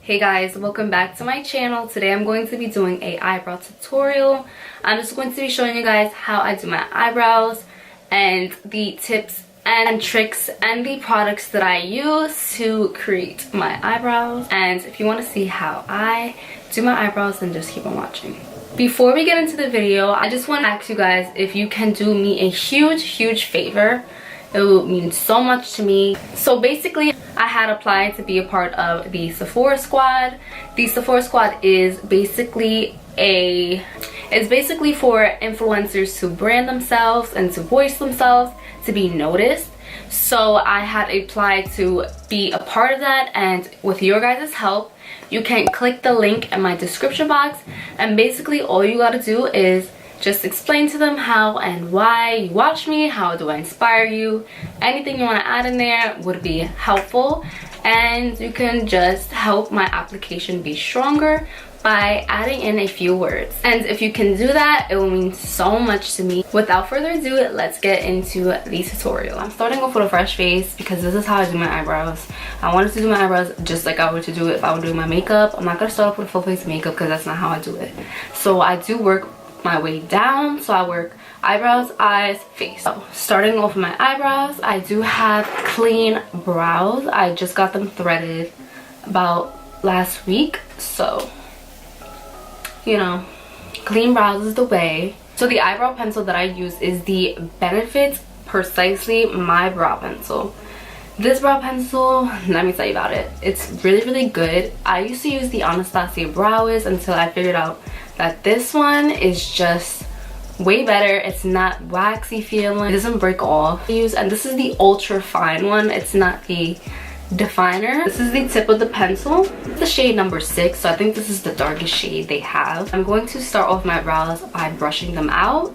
Hey guys, welcome back to my channel. Today I'm going to be doing a eyebrow tutorial. I'm just going to be showing you guys how I do my eyebrows and the tips and tricks and the products that I use to create my eyebrows. And if you want to see how I do my eyebrows, then just keep on watching. Before we get into the video, I just want to ask you guys if you can do me a huge favor. It would mean so much to me. So basically, I had applied to be a part of the Sephora squad. The Sephora squad is basically for influencers to brand themselves and to voice themselves, to be noticed. So I had applied to be a part of that, and with your guys' help, you can click the link in my description box, and basically all you gotta do is just explain to them how and why you watch me, how do I inspire you. Anything you want to add in there would be helpful, and you can just help my application be stronger by adding in a few words. And if you can do that, it will mean so much to me. Without further ado, let's get into the tutorial. I'm starting off with a fresh face because this is how I do my eyebrows. I wanted to do my eyebrows just like I would to do it if I were doing my makeup. I'm not going to start off with full face makeup because that's not how I do it. So I do work my way down. So I work eyebrows, eyes, face. So starting off with my eyebrows, I do have clean brows. I just got them threaded about last week, so you know, clean brows is the way. So the eyebrow pencil that I use is the Benefit Precisely My Brow Pencil. This brow pencil, let me tell you about it. It's really good. I used to use the Anastasia Brow Wiz until I figured out that this one is just way better. It's not waxy feeling, it doesn't break off. And this is the ultra fine one. It's not the definer. This is the tip of the pencil. It's the shade number 6, so I think this is the darkest shade they have. I'm going to start off my brows by brushing them out.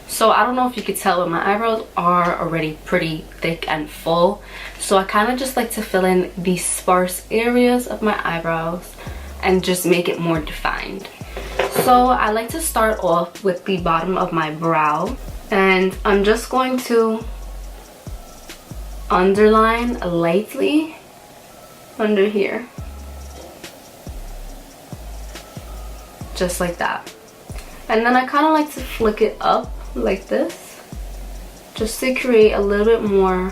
So I don't know if you could tell, but my eyebrows are already pretty thick and full. So I kind of just like to fill in the sparse areas of my eyebrows and just make it more defined. So I like to start off with the bottom of my brow, and I'm just going to underline lightly under here. Just like that. And then I kind of like to flick it up like this, just to create a little bit more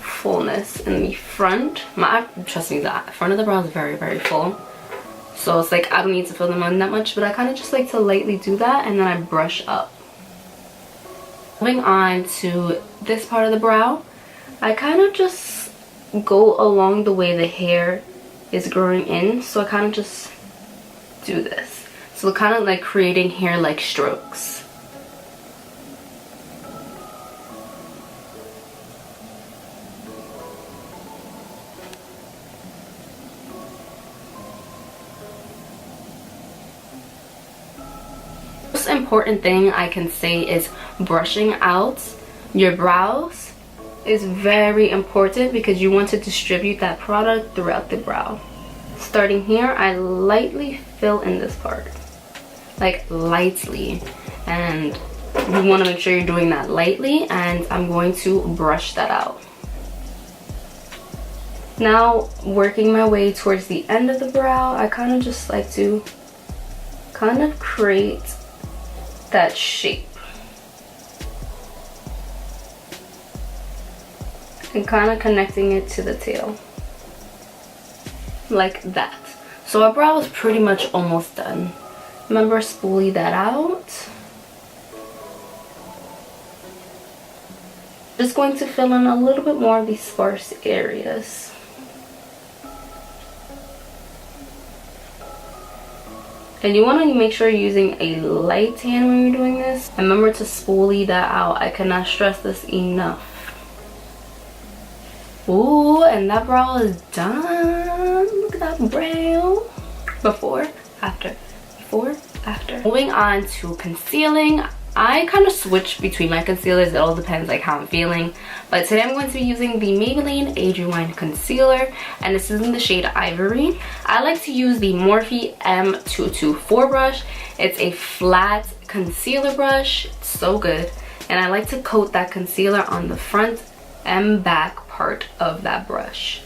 fullness in the front. Trust me, the front of the brow is very full, so it's like I don't need to fill them in that much, but I kind of just like to lightly do that, and then I brush up. Moving on to this part of the brow, I kind of just go along the way the hair is growing in, so I kind of just do this, so kind of like creating hair like strokes. Most important thing I can say is brushing out your brows is very important because you want to distribute that product throughout the brow. Starting here, I lightly fill in this part, like lightly, and you want to make sure you're doing that lightly, and I'm going to brush that out. Now working my way towards the end of the brow, I kind of just like to kind of create that shape and kind of connecting it to the tail like that. So our brow is pretty much almost done. Remember, spoolie that out. Just going to fill in a little bit more of these sparse areas. And you want to make sure you're using a light hand when you're doing this. And remember to spoolie that out. I cannot stress this enough. Ooh, and that brow is done. Look at that brow. Before, after, before, after. Moving on to concealing. I kind of switch between my concealers. It all depends like how I'm feeling. But today I'm going to be using the Maybelline Age Rewind Concealer, and this is in the shade Ivory. I like to use the Morphe M224 brush. It's a flat concealer brush. It's so good. And I like to coat that concealer on the front and back part of that brush,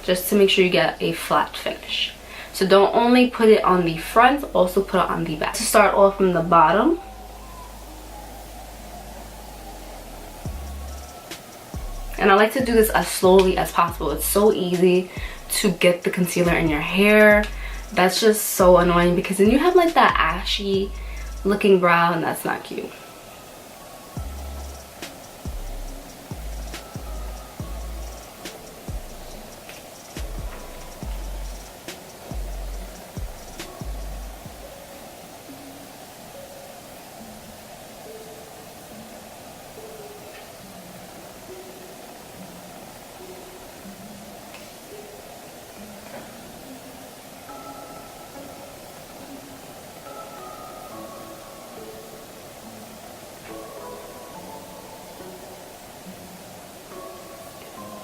just to make sure you get a flat finish. So don't only put it on the front, also put it on the back. To start off from the bottom, and I like to do this as slowly as possible. It's so easy to get the concealer in your hair. That's just so annoying because then you have like that ashy looking brow, and that's not cute.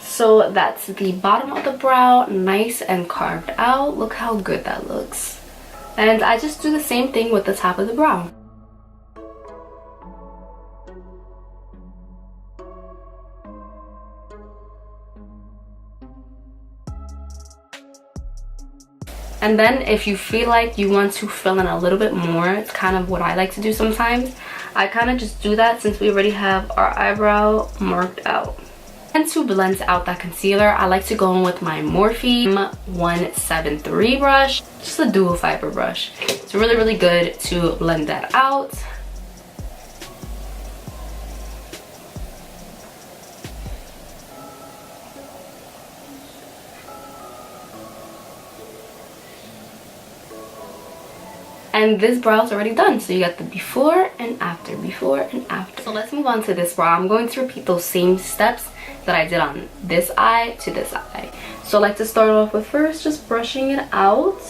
So that's the bottom of the brow, nice and carved out. Look how good that looks. And I just do the same thing with the top of the brow. And then if you feel like you want to fill in a little bit more, it's kind of what I like to do sometimes. I kind of just do that since we already have our eyebrow marked out. And to blend out that concealer, I like to go in with my Morphe 173 brush, just a dual fiber brush. It's really, really good to blend that out. And this brow is already done. So you got the before and after, before and after. So let's move on to this brow. I'm going to repeat those same steps that I did on this eye to this eye. So I like to start off with first just brushing it out.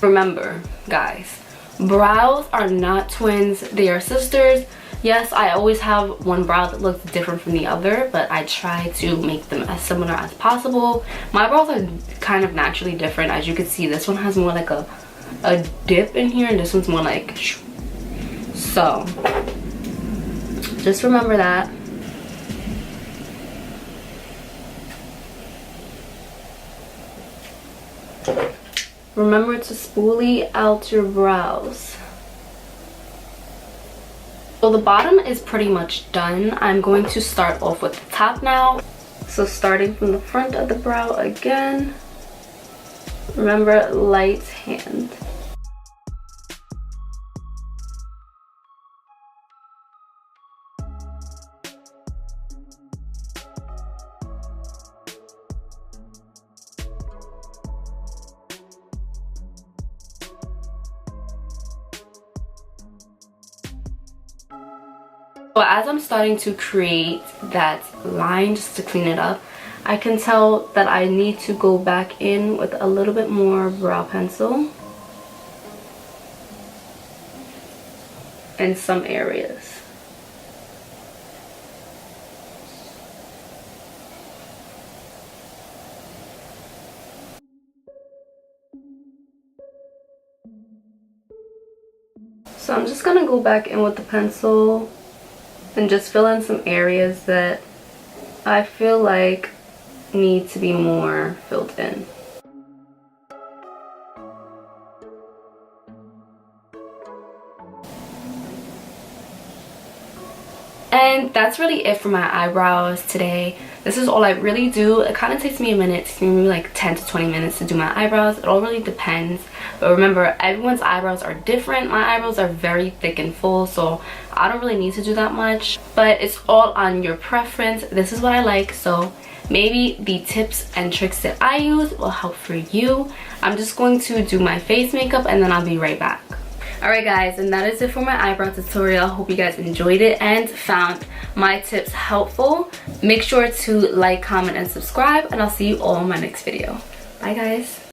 Remember, guys, brows are not twins, they are sisters. Yes, I always have one brow that looks different from the other, but I try to make them as similar as possible. My brows are kind of naturally different. As you can see, this one has more like a dip in here, and this one's more like shoo. So just remember that. Remember to spoolie out your brows. So the bottom is pretty much done. I'm going to start off with the top now. So starting from the front of the brow again. Remember, light hand. So as I'm starting to create that line just to clean it up, I can tell that I need to go back in with a little bit more brow pencil in some areas. So I'm just gonna go back in with the pencil and just fill in some areas that I feel like need to be more filled in. And that's really it for my eyebrows today. This is all I really do. It kind of takes me a minute. It takes me maybe like 10 to 20 minutes to do my eyebrows. It all really depends. But remember, everyone's eyebrows are different. My eyebrows are very thick and full, so I don't really need to do that much. But it's all on your preference. This is what I like, so maybe the tips and tricks that I use will help for you. I'm just going to do my face makeup and then I'll be right back. Alright guys, and that is it for my eyebrow tutorial. Hope you guys enjoyed it and found my tips helpful. Make sure to like, comment, and subscribe, and I'll see you all in my next video. Bye guys.